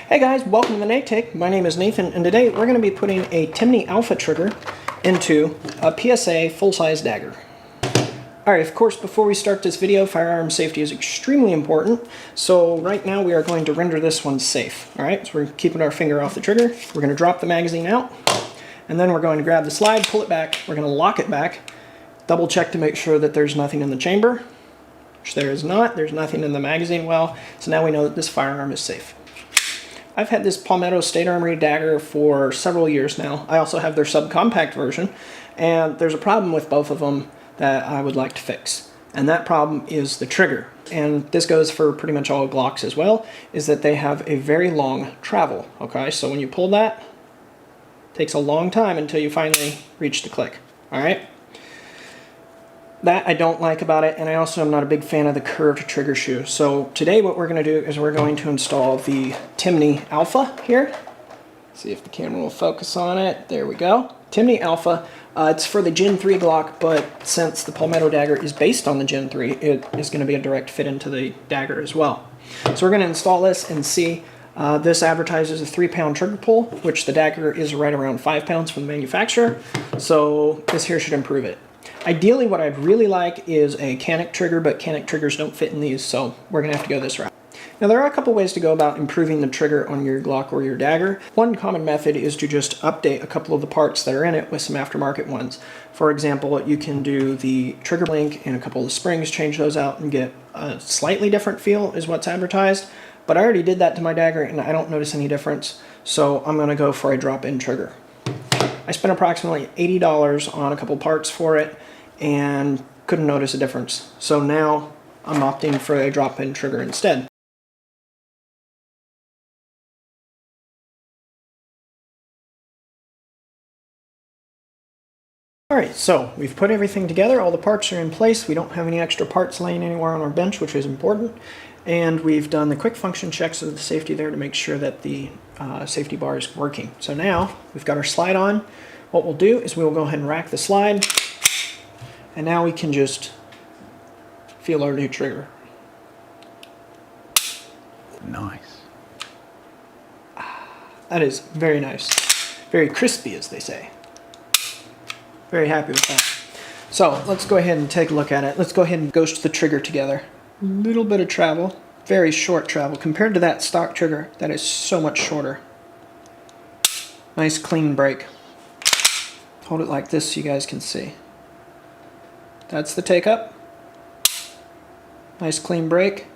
Hey guys, welcome to the Nate Take. My name is Nathan, and today we're going to be putting a Timney Alpha trigger into a PSA full-size dagger. Alright, of course, before we start this video, firearm safety is extremely important, so right now we are going to render this one safe. Alright, so we're keeping our finger off the trigger, we're going to drop the magazine out, and then we're going to grab the slide, pull it back, we're going to lock it back, double check to make sure that there's nothing in the chamber, which there is not, there's nothing in the magazine well, so now we know that this firearm is safe. I've had this Palmetto State Armory dagger for several years now. I also have their subcompact version, and there's a problem with both of them that I would like to fix. And that problem is the trigger. And this goes for pretty much all Glocks as well, is that they have a very long travel. Okay, so when you pull that, it takes a long time until you finally reach the click. Alright? That I don't like about it, and I also am not a big fan of the curved trigger shoe. So today what we're going to do is we're going to install the Timney Alpha here. See if the camera will focus on it. There we go. Timney Alpha. It's for the Gen 3 Glock, but since the Palmetto dagger is based on the Gen 3, it is going to be a direct fit into the dagger as well. So we're going to install this and see. This advertises a 3-pound trigger pull, which the dagger is right around 5 pounds from the manufacturer. So this here should improve it. Ideally, what I'd really like is a Mekanik trigger, but Mekanik triggers don't fit in these, so we're going to have to go this route. Now, there are a couple ways to go about improving the trigger on your Glock or your dagger. One common method is to just update a couple of the parts that are in it with some aftermarket ones. For example, you can do the trigger link and a couple of the springs, change those out and get a slightly different feel is what's advertised. But I already did that to my dagger and I don't notice any difference, so I'm going to go for a drop-in trigger. I spent approximately $80 on a couple parts for it and couldn't notice a difference. So now I'm opting for a drop-in trigger instead. Alright, so we've put everything together, all the parts are in place, we don't have any extra parts laying anywhere on our bench, which is important, and we've done the quick function checks of the safety there to make sure that the safety bar is working. So now we've got our slide on. What we'll do is we'll go ahead and rack the slide, and now we can just feel our new trigger. Nice. That is very nice. Very crispy, as they say. Very happy with that. So let's go ahead and take a look at it. Let's go ahead and ghost the trigger together. A little bit of travel, very short travel. Compared to that stock trigger, that is so much shorter. Nice clean break. Hold it like this so you guys can see. That's the take up. Nice clean break.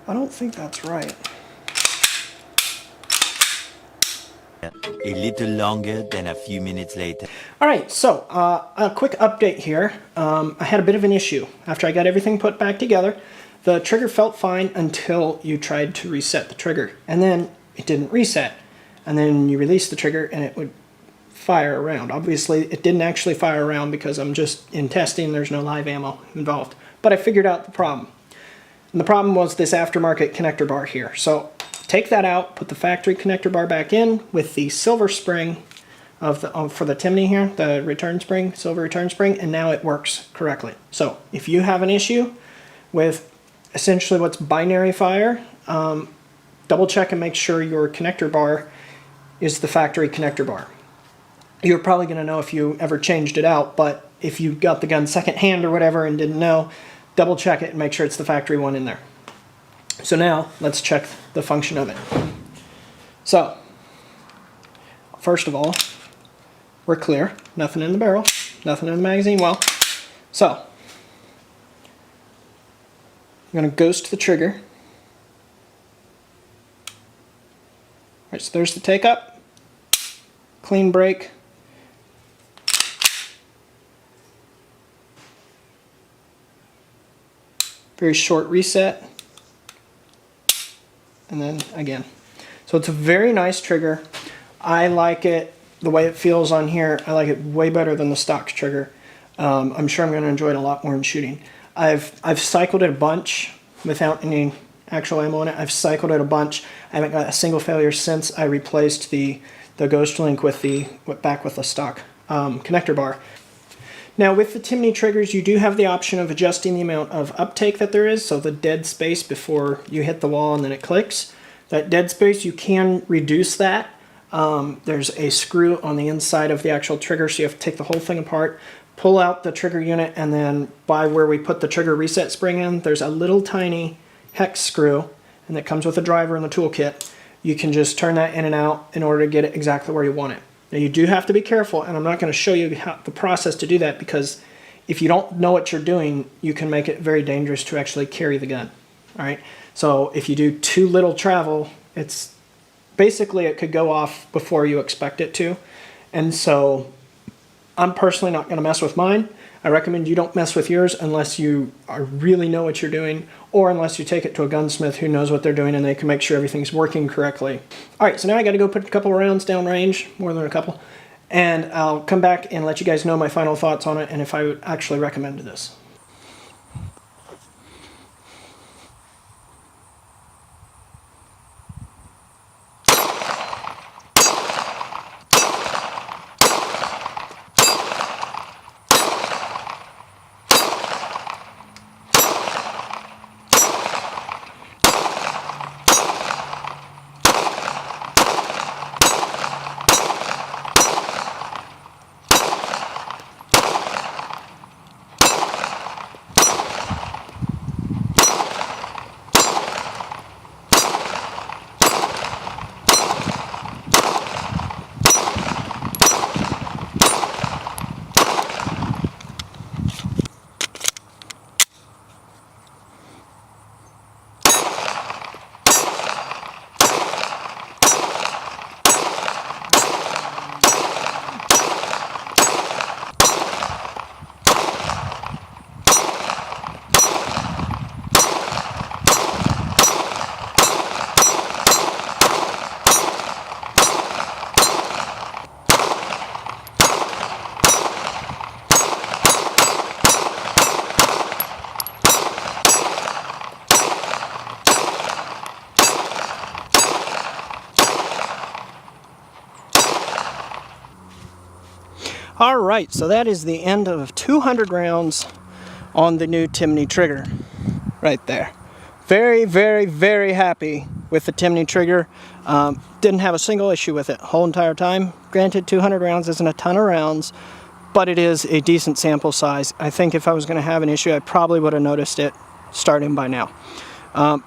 I don't think that's right. A little longer than a few minutes later. Alright, so a quick update here. I had a bit of an issue. After I got everything put back together, the trigger felt fine until you tried to reset the trigger. And then it didn't reset. And then you release the trigger and it would fire around. Obviously, it didn't actually fire around because I'm just in testing. There's no live ammo involved. But I figured out the problem. And the problem was this aftermarket connector bar here. So take that out, put the factory connector bar back in with the silver spring of the for the Timney here, the return spring, silver return spring, and now it works correctly. So if you have an issue with essentially what's binary fire, double check and make sure your connector bar is the factory connector bar. You're probably going to know if you ever changed it out, but if you got the gun secondhand or whatever and didn't know, double check it and make sure it's the factory one in there. So now let's check the function of it. So first of all, we're clear. Nothing in the barrel, nothing in the magazine well. So I'm going to ghost the trigger. Alright, so there's the take up. Clean break. Very short reset. And then again. So it's a very nice trigger. I like it the way it feels on here. I like it way better than the stock trigger. I'm sure I'm going to enjoy it a lot more in shooting. I've cycled it a bunch without any actual ammo in it. I've cycled it a bunch. I haven't got a single failure since I replaced the Ghost Link with the stock connector bar. Now with the Timney triggers, you do have the option of adjusting the amount of uptake that there is, so the dead space before you hit the wall and then it clicks. That dead space, you can reduce that. There's a screw on the inside of the actual trigger, so you have to take the whole thing apart, pull out the trigger unit, and then by where we put the trigger reset spring in, there's a little tiny hex screw, and that comes with a driver in the toolkit. You can just turn that in and out in order to get it exactly where you want it. Now you do have to be careful, and I'm not going to show you the process to do that, because if you don't know what you're doing, you can make it very dangerous to actually carry the gun. All right. So if you do too little travel, it's basically it could go off before you expect it to. And so I'm personally not going to mess with mine. I recommend you don't mess with yours unless you really know what you're doing, or unless you take it to a gunsmith who knows what they're doing and they can make sure everything's working correctly. All right, so now I got to go put a couple rounds down range, more than a couple, and I'll come back and let you guys know my final thoughts on it and if I would actually recommend this. All right, so that is the end of 200 rounds on the new Timney trigger right there. Very, very, very happy with the Timney trigger. Didn't have a single issue with it whole entire time. Granted, 200 rounds isn't a ton of rounds, but it is a decent sample size. I think if I was going to have an issue, I probably would have noticed it starting by now.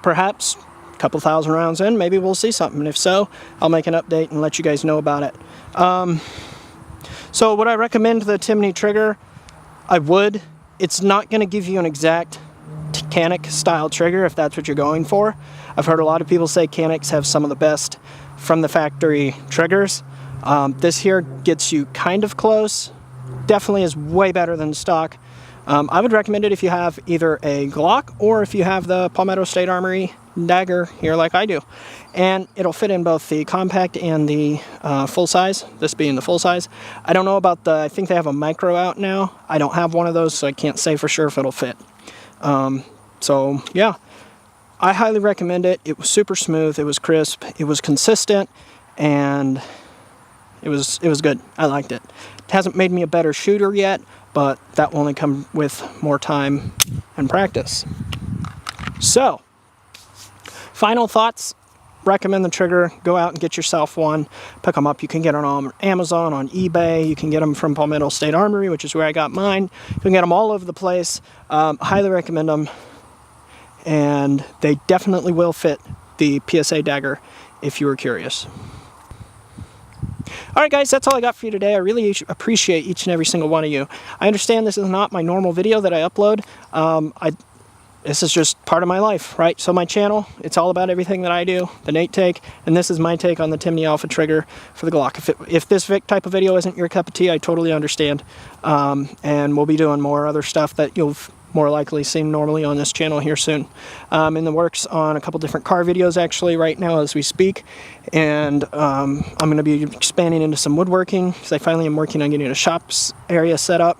Perhaps a couple thousand rounds in, maybe we'll see something. If so, I'll make an update and let you guys know about it. So would I recommend the Timney trigger? I would. It's not going to give you an exact Mekanik style trigger if that's what you're going for. I've heard a lot of people say Mekaniks have some of the best from the factory triggers. This here gets you kind of close. Definitely is way better than stock. I would recommend it if you have either a Glock or if you have the Palmetto State Armory Dagger here like I do. And it'll fit in both the compact and the full size, this being the full size. I don't know about the, I think they have a micro out now. I don't have one of those, so I can't say for sure if it'll fit. So yeah, I highly recommend it. It was super smooth, it was crisp, it was consistent, and it was good. I liked it. It hasn't made me a better shooter yet, but that will only come with more time and practice. So, final thoughts. Recommend the trigger. Go out and get yourself one. Pick them up. You can get them on Amazon, on eBay. You can get them from Palmetto State Armory, which is where I got mine. You can get them all over the place. Highly recommend them. And they definitely will fit the PSA Dagger if you were curious. Alright guys, that's all I got for you today. I really appreciate each and every single one of you. I understand this is not my normal video that I upload. This is just part of my life, right? So my channel, it's all about everything that I do, the Nate take, and this is my take on the Timney Alpha trigger for the Glock. If this type of video isn't your cup of tea, I totally understand. And we'll be doing more other stuff that you'll more likely see normally on this channel here soon. In the works on a couple different car videos actually right now as we speak, and I'm going to be expanding into some woodworking because I finally am working on getting a shops area set up.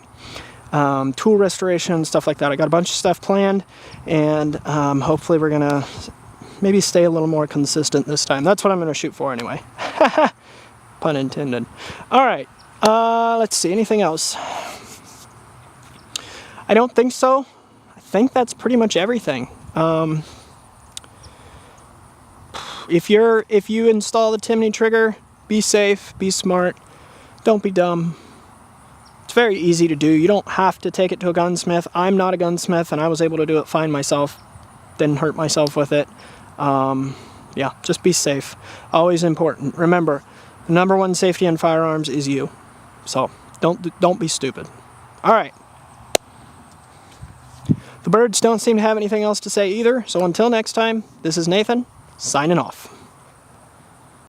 Tool restoration, stuff like that. I got a bunch of stuff planned, and hopefully we're gonna maybe stay a little more consistent this time. That's what I'm going to shoot for anyway. Pun intended. Alright, let's see, anything else? I don't think so. I think that's pretty much everything. If you install the Timney trigger, be safe, be smart, don't be dumb. It's very easy to do. You don't have to take it to a gunsmith. I'm not a gunsmith, and I was able to do it fine myself. Didn't hurt myself with it. Yeah, just be safe. Always important. Remember, the #1 safety in firearms is you. So don't be stupid. All right. The birds don't seem to have anything else to say either. So until next time, this is Nathan signing off.